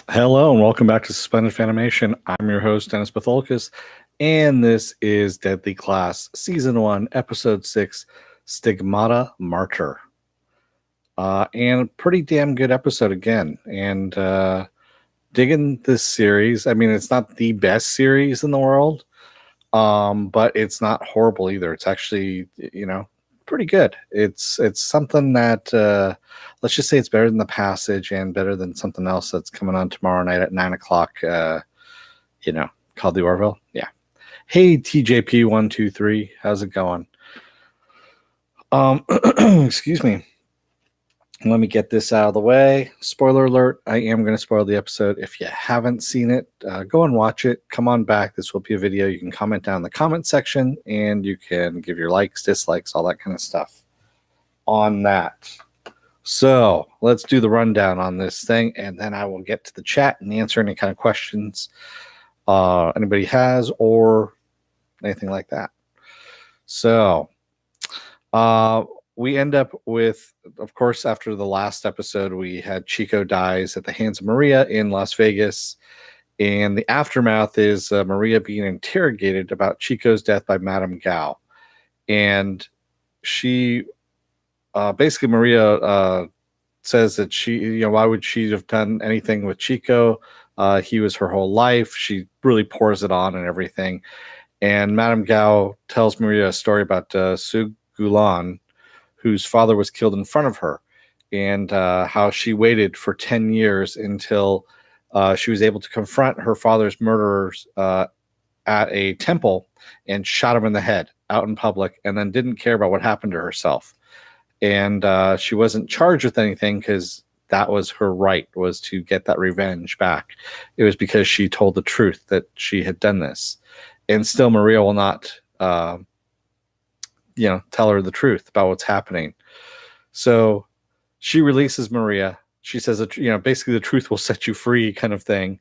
Hello and welcome back to Suspended Fanimation. I'm your host, Dennis Patholkis, and this is Deadly Class, Season 1, Episode 6, Stigmata Martyr. And pretty damn good episode again. And digging this series. I mean, it's not the best series in the world, but it's not horrible either. It's actually, pretty good. It's something that let's just say it's better than The Passage and better than something else that's coming on tomorrow night at 9:00. Called The Orville. Yeah. Hey, TJP123, how's it going? Excuse me. Let me get this out of the way. Spoiler alert, I am going to spoil the episode. If you haven't seen it, go and watch it. Come on back. This will be a video. You can comment down in the comment section, and you can give your likes, dislikes, all that kind of stuff on that. So let's do the rundown on this thing, and then I will get to the chat and answer any kind of questions anybody has or anything like that. So we end up with, of course, after the last episode, we had Chico dies at the hands of Maria in Las Vegas. And the aftermath is Maria being interrogated about Chico's death by Madame Gao. And she, basically, Maria says that she, why would she have done anything with Chico? He was her whole life. She really pours it on and everything. And Madame Gao tells Maria a story about Su Gulan, whose father was killed in front of her, and how she waited for 10 years until she was able to confront her father's murderers at a temple and shot him in the head out in public, and then didn't care about what happened to herself. And she wasn't charged with anything because that was her right, was to get that revenge back. It was because she told the truth that she had done this. And still Maria will not tell her the truth about what's happening. So she releases Maria. She says that, basically the truth will set you free kind of thing.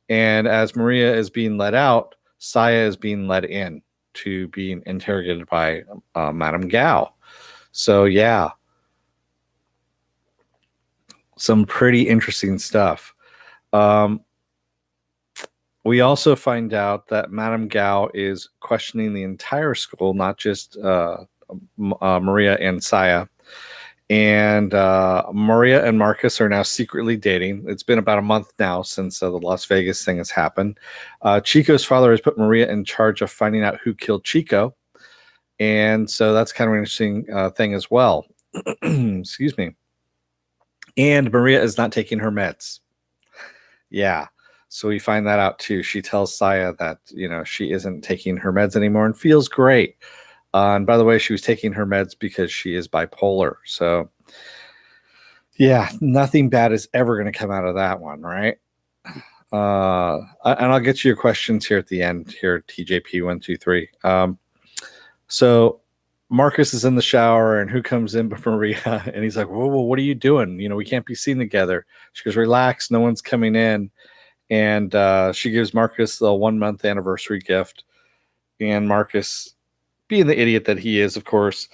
And as Maria is being let out, Saya is being let in to being interrogated by Madame Gao. So yeah, some pretty interesting stuff. We also find out that Madame Gao is questioning the entire school, not just Maria and Saya. And Maria and Marcus are now secretly dating. It's been about a month now since the Las Vegas thing has happened. Chico's father has put Maria in charge of finding out who killed Chico. And so that's kind of an interesting thing as well. Excuse me. And Maria is not taking her meds. Yeah. So we find that out too. She tells Saya that, she isn't taking her meds anymore and feels great. And by the way, she was taking her meds because she is bipolar. So yeah, nothing bad is ever going to come out of that one, right? And I'll get you your questions here at the end here, TJP123. So Marcus is in the shower, and who comes in but Maria? And he's like, whoa, what are you doing? We can't be seen together. She goes, relax, no one's coming in. And she gives Marcus the 1-month anniversary gift. And Marcus, being the idiot that he is, of course,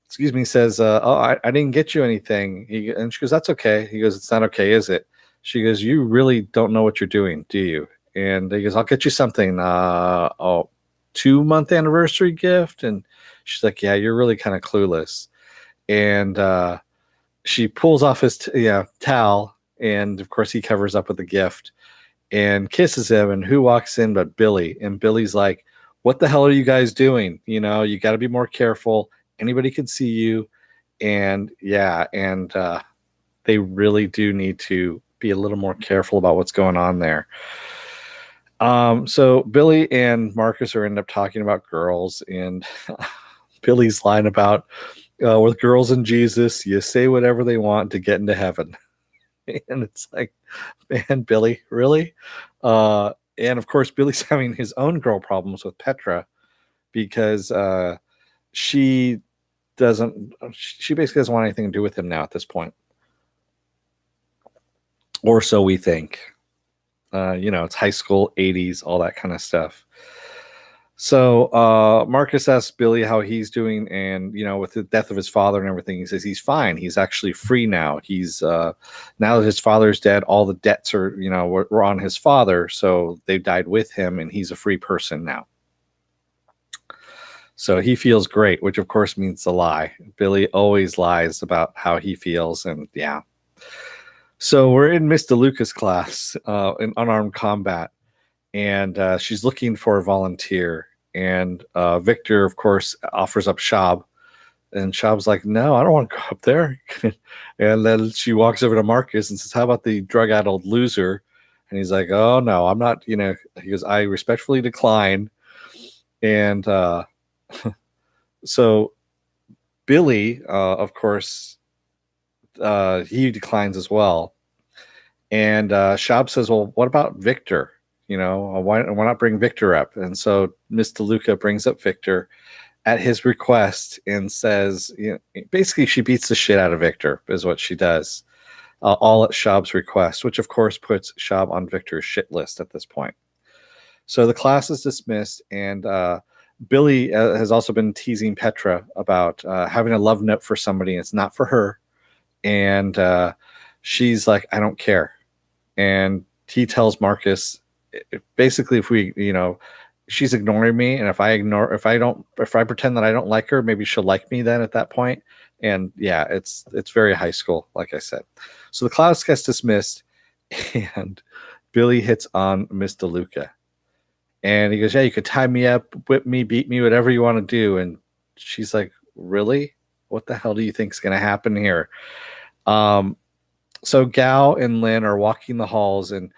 says, I didn't get you anything. And she goes, that's okay. He goes, it's not okay, is it? She goes, you really don't know what you're doing, do you? And he goes, I'll get you something. 2-month anniversary gift. And she's like, yeah, you're really kind of clueless. And she pulls off his towel, and of course he covers up with the gift and kisses him. And who walks in but Billy? And Billy's like, what the hell are you guys doing? You got to be more careful. Anybody can see you. And yeah, and they really do need to be a little more careful about what's going on there. So Billy and Marcus are end up talking about girls, and Billy's line about with girls and Jesus, you say whatever they want to get into heaven. And it's like, man, Billy, really? And of course, Billy's having his own girl problems with Petra because she basically doesn't want anything to do with him now at this point. Or so we think. It's high school, 80s, all that kind of stuff. So Marcus asks Billy how he's doing, and with the death of his father and everything, he says he's fine. He's actually free now. He's now that his father's dead, all the debts are were on his father, so they died with him, and he's a free person now. So he feels great, which of course means a lie. Billy always lies about how he feels, and yeah. So we're in Miss DeLuca's class in unarmed combat, and she's looking for a volunteer. And Victor, of course, offers up Shab, and Shab's like, "No, I don't want to go up there." And then she walks over to Marcus and says, "How about the drug-addled loser?" And he's like, "Oh no, I'm not." He goes, "I respectfully decline." And so Billy, of course, he declines as well. And Shab says, "Well, what about Victor? Why not bring Victor up?" And so Miss DeLuca brings up Victor at his request and says, basically she beats the shit out of Victor is what she does, all at Shab's request, which of course puts Shab on Victor's shit list at this point. So the class is dismissed, and Billy has also been teasing Petra about having a love note for somebody. And it's not for her. And she's like, "I don't care." And he tells Marcus, basically, if we, she's ignoring me, and if I pretend that I don't like her, maybe she'll like me then at that point. And yeah, it's very high school, like I said. So the class gets dismissed, and Billy hits on Miss DeLuca, and he goes, "Yeah, you could tie me up, whip me, beat me, whatever you want to do." And she's like, "Really? What the hell do you think is going to happen here?" So Gao and Lin are walking the halls, and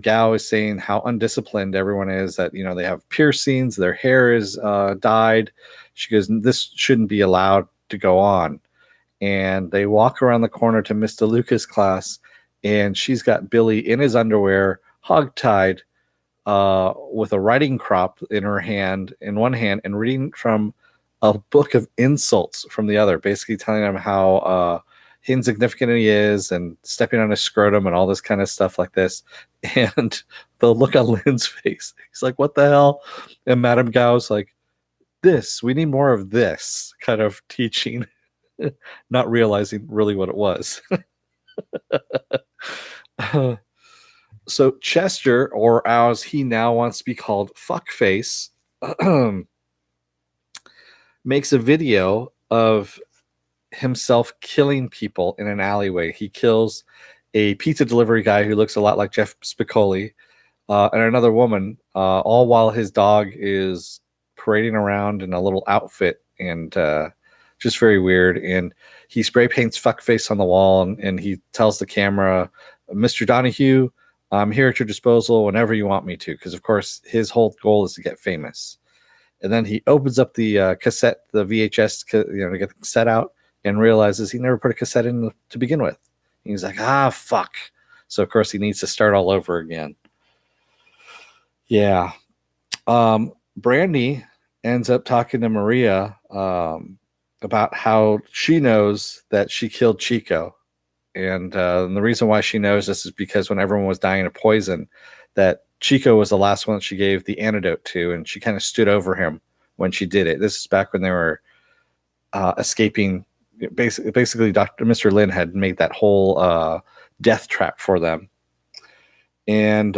Gao is saying how undisciplined everyone is, that they have piercings, their hair is dyed. She goes, "This shouldn't be allowed to go on." And they walk around the corner to Miss DeLuca's class, and she's got Billy in his underwear, hogtied, with a writing crop in one hand, and reading from a book of insults from the other, basically telling him how insignificant he is, and stepping on his scrotum and all this kind of stuff like this. And the look on Lynn's face, he's like, "What the hell?" And Madame Gao's like, we need more of this kind of teaching, not realizing really what it was. So Chester, or as he now wants to be called, Fuckface, makes a video of himself killing people in an alleyway. He kills a pizza delivery guy who looks a lot like Jeff Spicoli, and another woman, all while his dog is parading around in a little outfit, and just very weird. And he spray paints Fuckface on the wall, and he tells the camera, "Mr. Donahue, I'm here at your disposal whenever you want me to," because of course his whole goal is to get famous. And then he opens up the cassette, the VHS, to get the cassette out, and realizes he never put a cassette in to begin with. And he's like, fuck. So of course he needs to start all over again. Yeah. Brandy ends up talking to Maria about how she knows that she killed Chico. And the reason why she knows this is because when everyone was dying of poison, that Chico was the last one that she gave the antidote to, and she kind of stood over him when she did it. This is back when they were escaping. Basically, Mr. Lin had made that whole death trap for them. And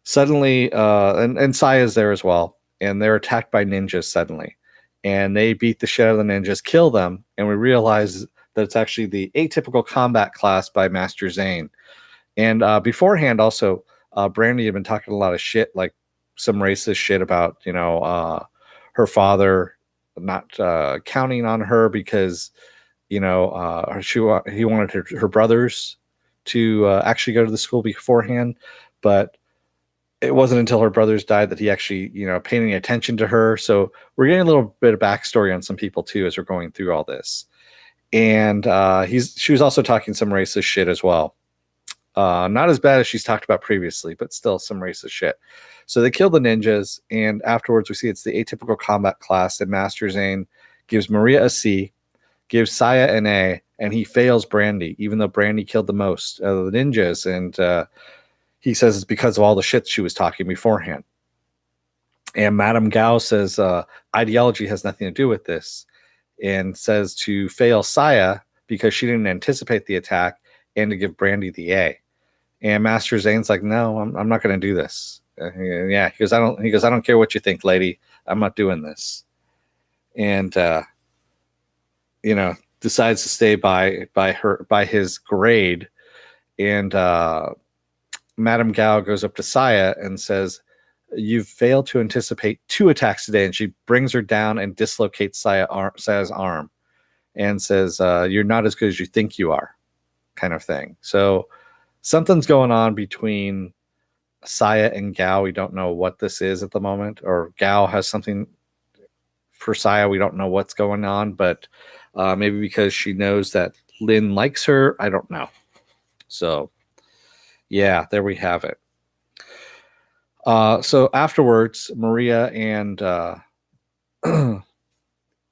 suddenly, and Saya's there as well, and they're attacked by ninjas suddenly. And they beat the shit out of the ninjas, kill them, and we realize that it's actually the Atypical Combat class by Master Zane. And beforehand, also, Brandy had been talking a lot of shit, like some racist shit about, her father not counting on her because, he wanted her brothers to actually go to the school beforehand. But it wasn't until her brothers died that he actually, paid any attention to her. So we're getting a little bit of backstory on some people too as we're going through all this. And she was also talking some racist shit as well. Not as bad as she's talked about previously, but still some racist shit. So they kill the ninjas, and afterwards we see it's the Atypical Combat class, and Master Zane gives Maria a C, gives Saya an A, and he fails Brandy, even though Brandy killed the most of the ninjas. And he says it's because of all the shit she was talking beforehand. And Madame Gao says ideology has nothing to do with this, and says to fail Saya because she didn't anticipate the attack, and to give Brandy the A. And Master Zane's like, no, I'm not going to do this. Yeah, he goes, I don't care what you think, lady. I'm not doing this. And decides to stay by his grade. And Madame Gao goes up to Saya and says, you've failed to anticipate 2 attacks today. And she brings her down and dislocates Saya's arm and says, you're not as good as you think you are, kind of thing. So something's going on between Saya and Gao. We don't know what this is at the moment, or Gao has something for Saya. We don't know what's going on, but maybe because she knows that Lin likes her. I don't know. So yeah, there we have it. So afterwards, Maria and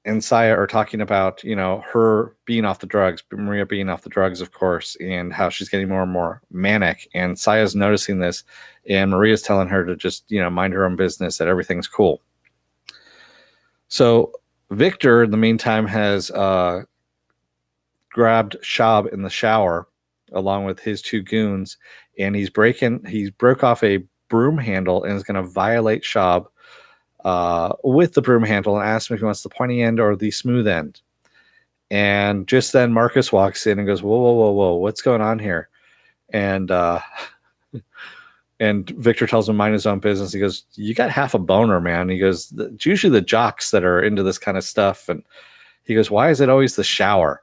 and Saya are talking about, her being off the drugs, Maria being off the drugs, of course, and how she's getting more and more manic. And Saya's noticing this, and Maria's telling her to just, mind her own business, that everything's cool. So Victor, in the meantime, has grabbed Shab in the shower along with his 2 goons, and he broke off a broom handle and is going to violate Shab with the broom handle and ask him if he wants the pointy end or the smooth end. And just then Marcus walks in and goes, whoa, what's going on here? And and Victor tells him mind his own business. He goes, you got half a boner, man. He goes, it's usually the jocks that are into this kind of stuff. And he goes, why is it always the shower?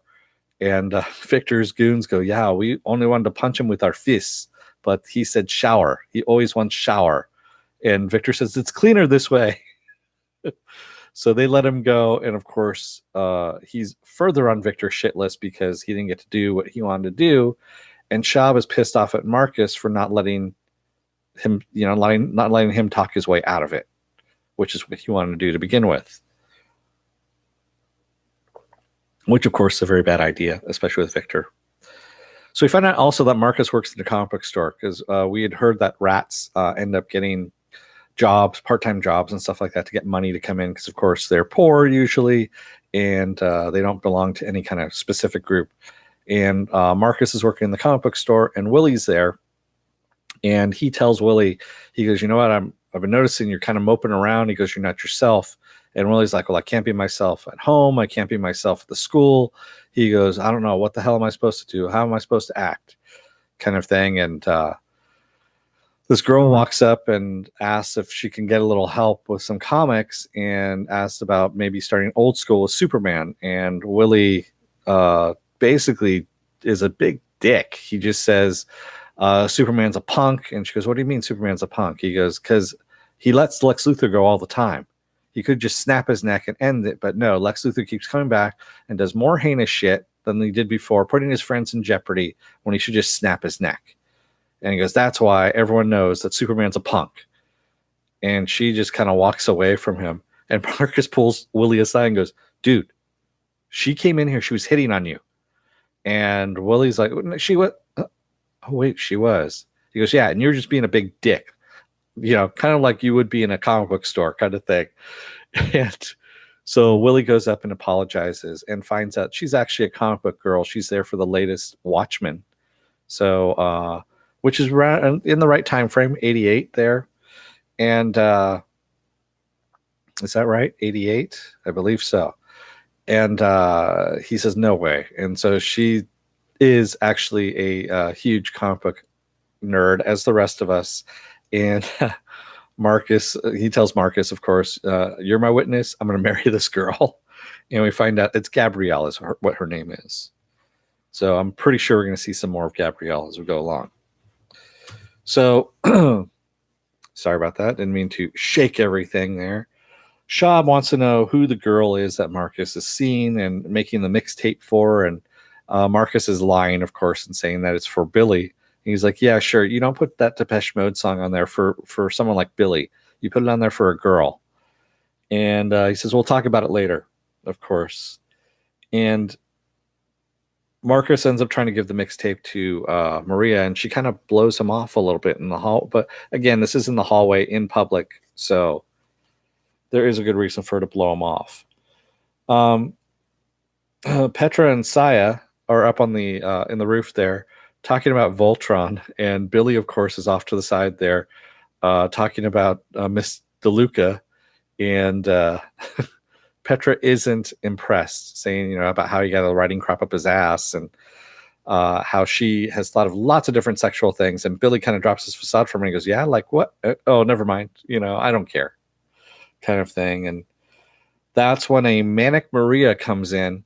And Victor's goons go, yeah, we only wanted to punch him with our fists, but he said shower. He always wants shower. And Victor says, it's cleaner this way. So they let him go. And of course, he's further on Victor's shit list because he didn't get to do what he wanted to do. And Shab is pissed off at Marcus for not letting him, not letting him talk his way out of it, which is what he wanted to do to begin with. Which, of course, is a very bad idea, especially with Victor. So we find out also that Marcus works in a comic book store, because we had heard that rats end up getting jobs, part-time jobs and stuff like that to get money to come in, because, of course, they're poor usually, and they don't belong to any kind of specific group. And Marcus is working in the comic book store, and Willie's there. And he tells Willie, he goes, you know what, I've been noticing you're kind of moping around. He goes, you're not yourself. And Willie's like, well, I can't be myself at home. I can't be myself at the school. He goes, I don't know. What the hell am I supposed to do? How am I supposed to act? Kind of thing. And this girl walks up and asks if she can get a little help with some comics, and asks about maybe starting old school with Superman. And Willie basically is a big dick. He just says, Superman's a punk. And she goes, what do you mean Superman's a punk? He goes, because he lets Lex Luthor go all the time. He could just snap his neck and end it, but no, Lex Luthor keeps coming back and does more heinous shit than he did before, putting his friends in jeopardy when he should just snap his neck. And he goes, that's why everyone knows that Superman's a punk. And she just kind of walks away from him. And Marcus pulls Willie aside and goes, dude, she came in here, she was hitting on you. And Willie's like, she was, oh wait, she was. He goes, yeah, and you're just being a big dick. Kind of like you would be in a comic book store kind of thing. And so Willie goes up and apologizes and finds out she's actually a comic book girl. She's there for the latest Watchmen. So, which is in the right time frame, 88 there. And is that right? 88? I believe so. And he says, no way. And so she is actually a huge comic book nerd, as the rest of us. And Marcus, he tells Marcus, of course, you're my witness. I'm going to marry this girl. And we find out it's Gabrielle is what her name is. So I'm pretty sure we're going to see some more of Gabrielle as we go along. So sorry about that. Didn't mean to shake everything there. Shab wants to know who the girl is that Marcus is seeing and making the mixtape for. And Marcus is lying, of course, and saying that it's for Billy. He's like, yeah, sure. You don't put that Depeche Mode song on there for someone like Billy. You put it on there for a girl. And he says, we'll talk about it later, of course. And Marcus ends up trying to give the mixtape to Maria, and she kind of blows him off a little bit in the hall. But again, this is in the hallway in public. So there is a good reason for her to blow him off. Petra and Saya are up on the in the roof there talking about Voltron, and Billy, of course, is off to the side there talking about Miss DeLuca, and Petra isn't impressed, saying about how he got a writing crop up his ass, and how she has thought of lots of different sexual things. And Billy kind of drops his facade for him and he goes, yeah, like what? Oh, never mind. I don't care, kind of thing. And that's when a manic Maria comes in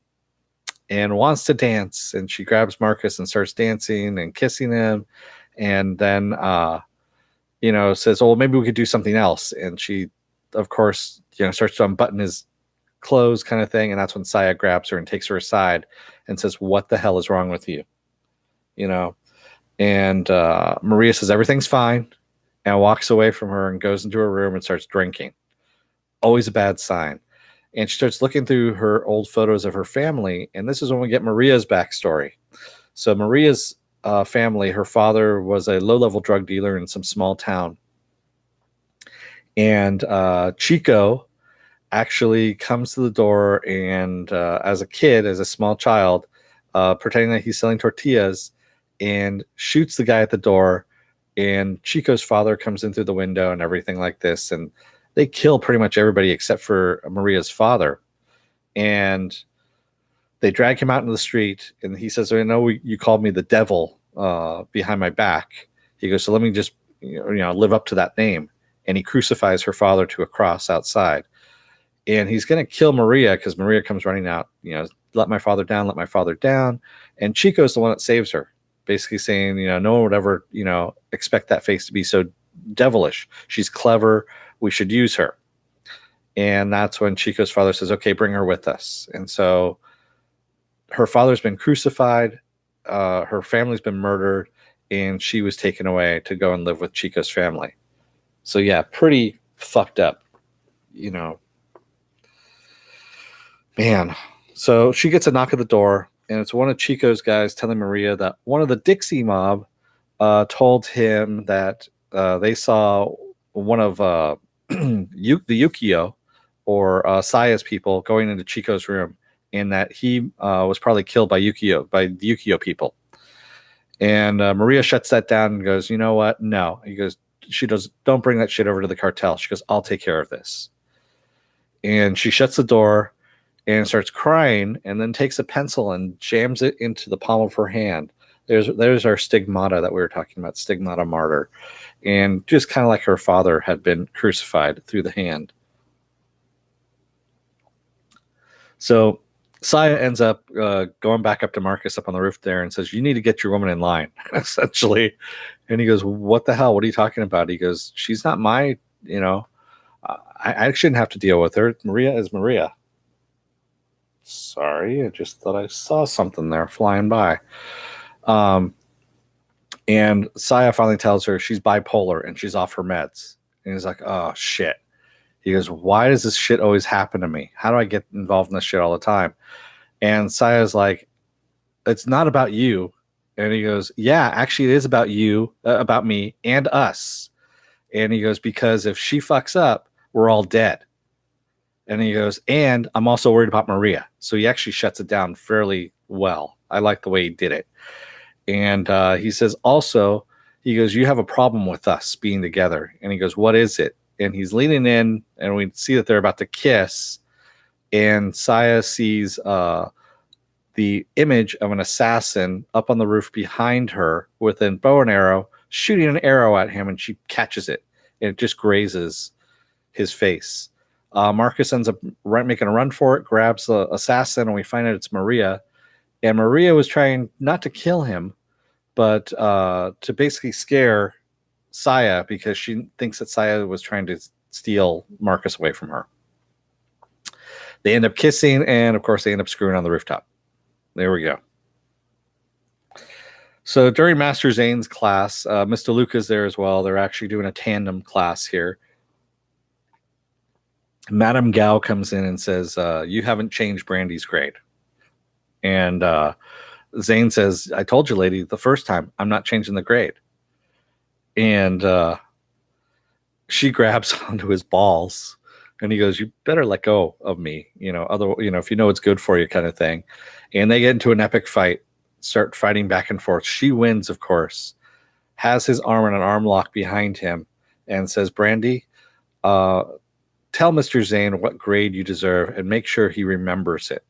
and wants to dance. And she grabs Marcus and starts dancing and kissing him. And then, says, oh, maybe we could do something else. And she, of course, starts to unbutton his clothes, kind of thing. And that's when Saya grabs her and takes her aside and says, what the hell is wrong with you? And Maria says everything's fine and walks away from her and goes into her room and starts drinking. Always a bad sign. And she starts looking through her old photos of her family, and this is when we get Maria's backstory. So Maria's family, her father was a low-level drug dealer in some small town, and Chico actually comes to the door and as a small child, pretending that he's selling tortillas, and shoots the guy at the door. And Chico's father comes in through the window and everything like this, and they kill pretty much everybody except for Maria's father. And they drag him out into the street, and he says, I know you called me the devil behind my back. He goes, so let me just live up to that name. And he crucifies her father to a cross outside. And he's going to kill Maria because Maria comes running out, let my father down, let my father down. And Chico's the one that saves her, basically saying, no one would ever, expect that face to be so devilish. She's clever. We should use her. And that's when Chico's father says, okay, bring her with us. And so her father's been crucified. Her family's been murdered, and she was taken away to go and live with Chico's family. So yeah, pretty fucked up, man. So she gets a knock at the door, and it's one of Chico's guys telling Maria that one of the Dixie mob told him that they saw one of the Yukio, or Saya's people, going into Chico's room, and that he was probably killed by the Yukio people. And Maria shuts that down and goes, you know what? No. He goes, don't bring that shit over to the cartel. She goes, I'll take care of this. And she shuts the door and starts crying, and then takes a pencil and jams it into the palm of her hand. There's our stigmata that we were talking about, Stigmata Martyr. And just kind of like her father had been crucified through the hand. So Saya ends up going back up to Marcus up on the roof there and says, you need to get your woman in line, essentially. And he goes, what the hell? What are you talking about? He goes, she's not my, I shouldn't have to deal with her. Maria is Maria. Sorry, I just thought I saw something there flying by. And Saya finally tells her she's bipolar and she's off her meds. And he's like, oh, shit. He goes, why does this shit always happen to me? How do I get involved in this shit all the time? And Saya's like, it's not about you. And he goes, yeah, actually it is about you, about me and us. And he goes, because if she fucks up, we're all dead. And he goes, and I'm also worried about Maria. So he actually shuts it down fairly well. I like the way he did it. And he says also, he goes, you have a problem with us being together. And he goes, what is it? And he's leaning in, and we see that they're about to kiss. And Saya sees the image of an assassin up on the roof behind her with a bow and arrow, shooting an arrow at him, and she catches it. And it just grazes his face. Marcus ends up making a run for it, grabs the assassin, and we find out it's Maria. And Maria was trying not to kill him, but to basically scare Saya, because she thinks that Saya was trying to steal Marcus away from her. They end up kissing, and of course they end up screwing on the rooftop. There we go. So during Master Zane's class, Mr. Luca's there as well. They're actually doing a tandem class here. Madame Gao comes in and says, you haven't changed Brandy's grade. And Zane says, I told you, lady, the first time, I'm not changing the grade. And she grabs onto his balls And he goes, "You better let go of me, if you know it's good for you," kind of thing. And they get into an epic fight, start fighting back and forth. She wins, of course, has his arm in an arm lock behind him, and says, "Brandy, uh, tell Mr. Zane what grade you deserve and make sure he remembers it."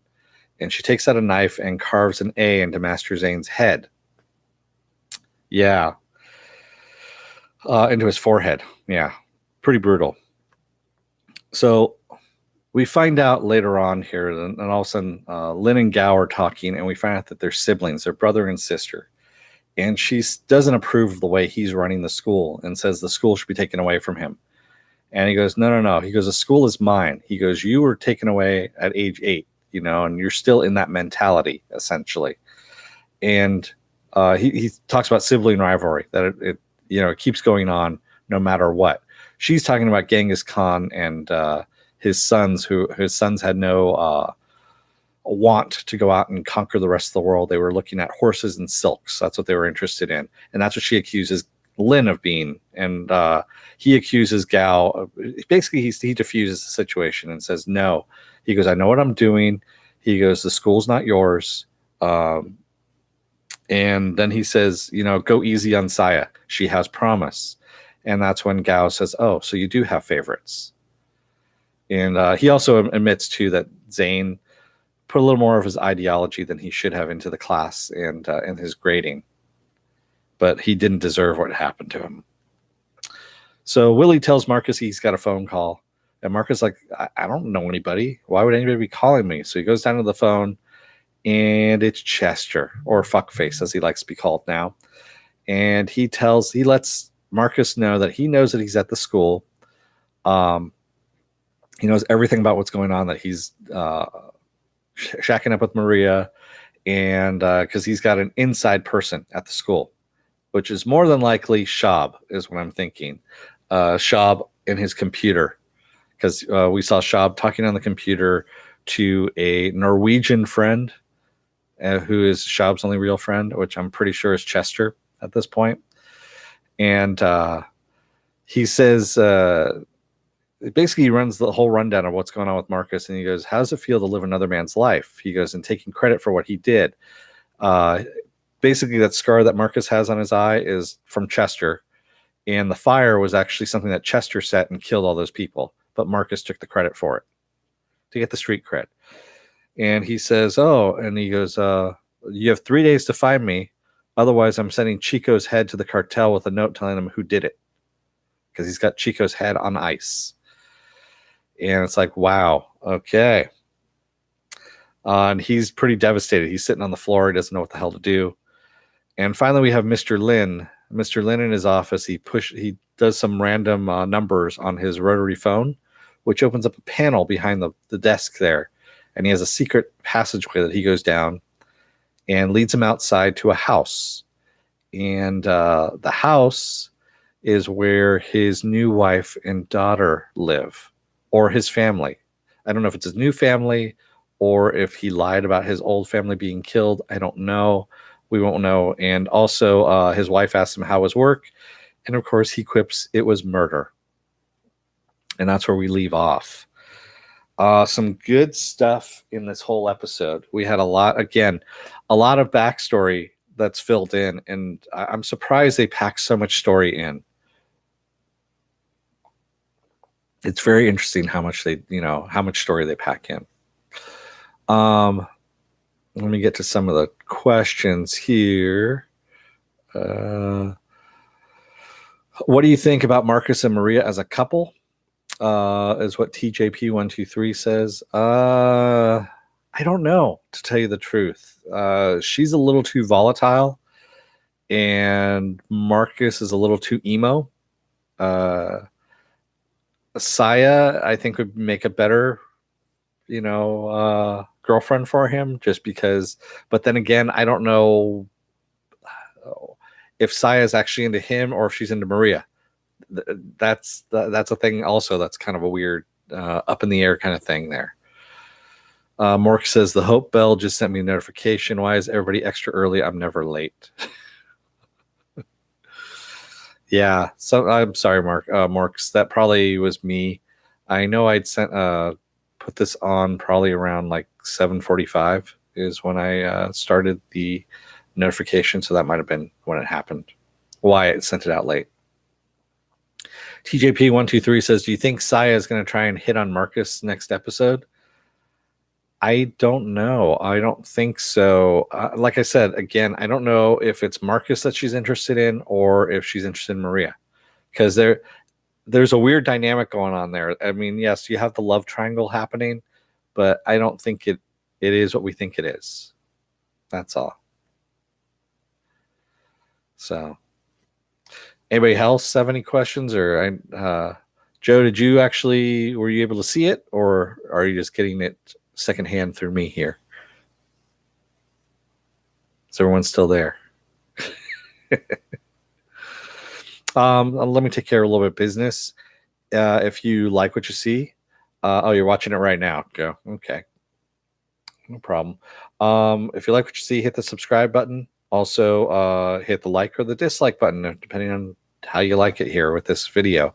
And she takes out a knife and carves an A into Master Zane's head. Yeah. Into his forehead. Yeah. Pretty brutal. So we find out later on here, and all of a sudden, Lynn and Gao are talking, and we find out that they're siblings, they're brother and sister. And she doesn't approve of the way he's running the school and says the school should be taken away from him. And he goes, "No, no, no." He goes, "The school is mine." He goes, "You were taken away at age 8, and you're still in that mentality, essentially." And he talks about sibling rivalry, that it keeps going on no matter what. She's talking about Genghis Khan and his sons, who his sons had no want to go out and conquer the rest of the world. They were looking at horses and silks. That's what they were interested in. And that's what she accuses Lin of being. And he accuses Gao of, basically he diffuses the situation and says, "No." He goes, "I know what I'm doing." He goes, "The school's not yours." And then he says, "Go easy on Saya. She has promise." And that's when Gao says, "Oh, so you do have favorites." And he also admits, too, that Zane put a little more of his ideology than he should have into the class and his grading. But he didn't deserve what happened to him. So Willie tells Marcus he's got a phone call. And Marcus is like, I don't know anybody. Why would anybody be calling me? So he goes down to the phone, and it's Chester, or Fuckface, as he likes to be called now. And he lets Marcus know that he knows that he's at the school. He knows everything about what's going on, that he's shacking up with Maria, and because he's got an inside person at the school, which is more than likely Shab, is what I'm thinking. Shab in his computer, because we saw Shab talking on the computer to a Norwegian friend who is Shab's only real friend, which I'm pretty sure is Chester at this point. And he says, basically he runs the whole rundown of what's going on with Marcus, and he goes, "How does it feel to live another man's life?" He goes, "And taking credit for what he did." Basically that scar that Marcus has on his eye is from Chester, and the fire was actually something that Chester set and killed all those people, but Marcus took the credit for it to get the street cred. And he says, "Oh," and he goes, "You have 3 days to find me. Otherwise, I'm sending Chico's head to the cartel with a note telling him who did it." Because he's got Chico's head on ice. And it's like, wow, okay. And he's pretty devastated. He's sitting on the floor. He doesn't know what the hell to do. And finally, we have Mr. Lin. Mr. Lin in his office, he does some random numbers on his rotary phone, which opens up a panel behind the desk there. And he has a secret passageway that he goes down and leads him outside to a house. And the house is where his new wife and daughter live, or his family. I don't know if it's his new family or if he lied about his old family being killed. I don't know. We won't know. And also, his wife asks him how was work. And of course, he quips, "It was murder." And that's where we leave off. Some good stuff in this whole episode. We had a lot of backstory that's filled in. And I'm surprised they packed so much story in. It's very interesting how much story they pack in. Let me get to some of the questions here. What do you think about Marcus and Maria as a couple? Is what TJP123 says. I don't know, to tell you the truth. She's a little too volatile, and Marcus is a little too emo. Saya, I think, would make a better, girlfriend for him, just because. But then again, I don't know if Saya is actually into him or if she's into Maria. That's a thing also. That's kind of a weird, up in the air kind of thing there. Mork says, "The Hope Bell just sent me a notification. Why is everybody extra early? I'm never late." Yeah, so I'm sorry, Morks. That probably was me. I know I'd sent put this on probably around like 7:45 is when I started the notification, so that might have been when it happened. Why I sent it out late. TJP123 says, "Do you think Saya is going to try and hit on Marcus next episode?" I don't know. I don't think so. Like I said, again, I don't know if it's Marcus that she's interested in or if she's interested in Maria, because there's a weird dynamic going on there. I mean, yes, you have the love triangle happening, but I don't think it is what we think it is. That's all. So, anybody else have any questions? Or Joe, were you able to see it, or are you just getting it secondhand through me here? Is everyone still there? Let me take care of a little bit of business. If you like what you see, you're watching it right now. Go. Okay. No problem. If you like what you see, hit the subscribe button. Also, hit the like or the dislike button, depending on how you like it here with this video.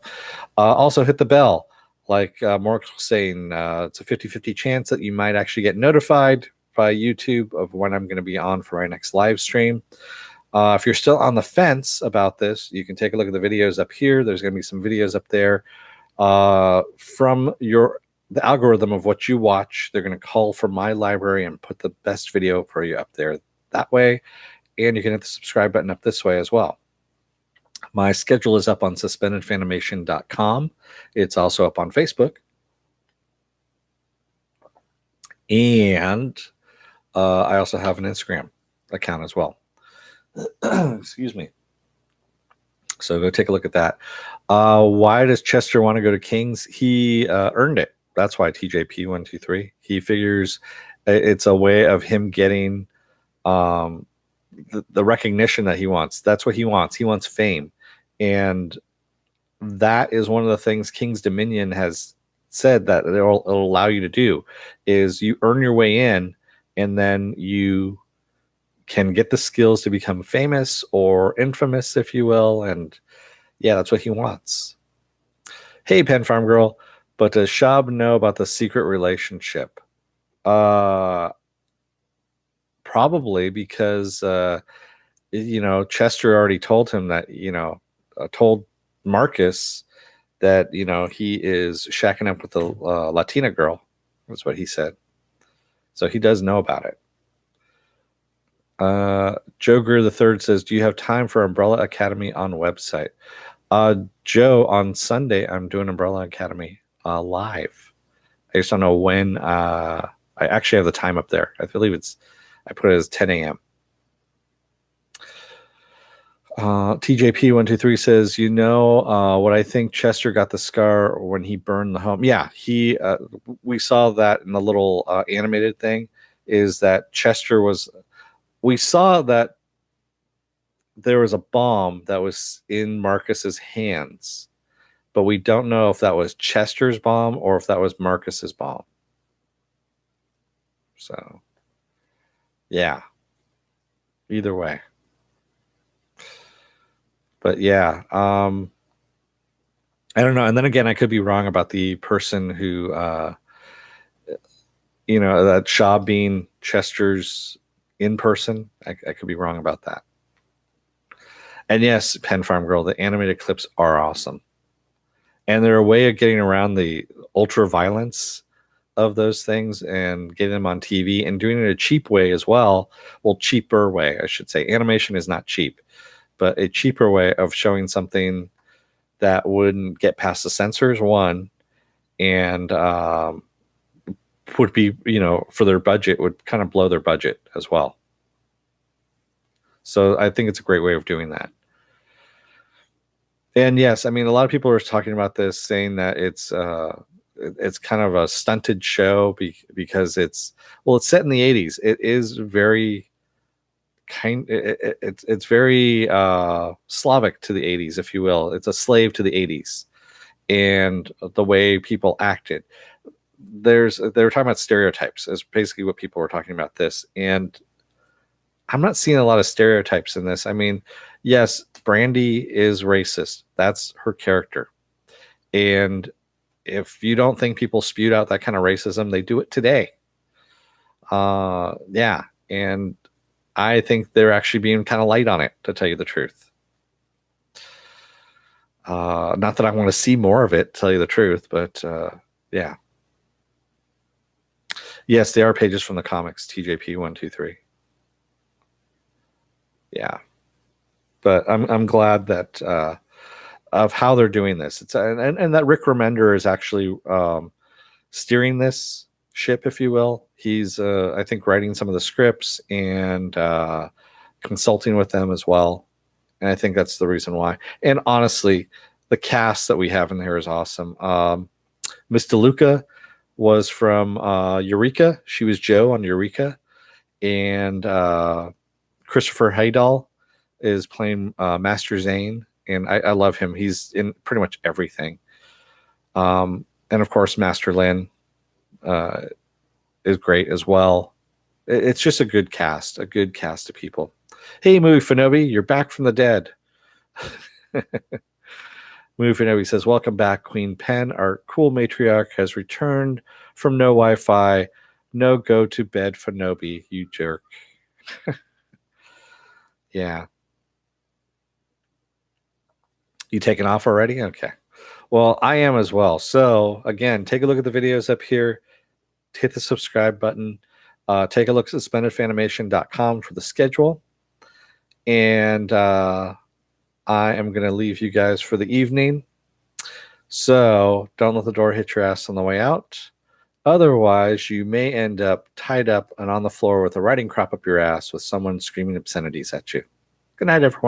Also, hit the bell. Like Mark was saying, it's a 50-50 chance that you might actually get notified by YouTube of when I'm going to be on for my next live stream. If you're still on the fence about this, you can take a look at the videos up here. There's going to be some videos up there from the algorithm of what you watch. They're going to call from my library and put the best video for you up there that way. And you can hit the subscribe button up this way as well. My schedule is up on suspendedfanimation.com. It's also up on Facebook. And I also have an Instagram account as well. Excuse me. So go take a look at that. Why does Chester want to go to Kings? He earned it. That's why TJP123. He figures it's a way of him getting the recognition that he wants. That's what he wants. He wants fame. And that is one of the things King's Dominion has said that it'll allow you to do, is you earn your way in, and then you can get the skills to become famous or infamous, if you will. And yeah, that's what he wants. Hey, Pen Farm Girl, but does Shab know about the secret relationship? Probably, because Chester already told him that, told Marcus that he is shacking up with the Latina girl. That's what he said. So he does know about it. Joe Greer III says, "Do you have time for Umbrella Academy on website?" Joe, on Sunday I'm doing Umbrella Academy live. I just don't know when. I actually have the time up there. I believe I put it as 10 a.m. TJP123 says, what I think Chester got the scar when he burned the home. Yeah, we saw that in the little animated thing, is that we saw that there was a bomb that was in Marcus's hands, but we don't know if that was Chester's bomb or if that was Marcus's bomb. So, yeah, either way. But yeah, I don't know. And then again, I could be wrong about the person who, that Shaw being Chester's in person. I could be wrong about that. And yes, Pen Farm Girl, the animated clips are awesome. And they're a way of getting around the ultra violence of those things and getting them on TV and doing it a cheap way as well. Well, cheaper way, I should say. Animation is not cheap, but a cheaper way of showing something that wouldn't get past the censors, one, and would be, for their budget, would kind of blow their budget as well. So I think it's a great way of doing that. And yes, I mean, a lot of people are talking about this, saying that it's kind of a stunted show because it's set in the 80s. It is very it's very Slavic to the 80s, if you will. It's a slave to the 80s and the way people acted. They were talking about stereotypes is basically what people were talking about this. And I'm not seeing a lot of stereotypes in this. I mean, yes, Brandy is racist. That's her character. And if you don't think people spewed out that kind of racism, they do it today. Yeah, and I think they're actually being kind of light on it, to tell you the truth. Not that I want to see more of it, to tell you the truth, but yeah. Yes, they are pages from the comics, TJP 123. Yeah, but I'm glad that of how they're doing this. It's and that Rick Remender is actually steering this ship, if you will. He's I think writing some of the scripts and consulting with them as well. And I think that's the reason why. And honestly, the cast that we have in here is awesome. Miss DeLuca was from Eureka. She was Joe on Eureka. And Christopher Haydal is playing Master Zane. And I love him. He's in pretty much everything. And of course, Master Lin is great as well. It's just a good cast of people. Hey, Movie Fanobi, you're back from the dead. Movie Fanobi says, welcome back, Queen Pen. Our cool matriarch has returned from no Wi-Fi. No go to bed, Fanobi, you jerk. Yeah. You taking off already? Okay. Well, I am as well. So again, take a look at the videos up here. Hit the subscribe button. Take a look at suspendedfanimation.com for the schedule. And I am going to leave you guys for the evening. So don't let the door hit your ass on the way out. Otherwise, you may end up tied up and on the floor with a writing crop up your ass with someone screaming obscenities at you. Good night, everyone.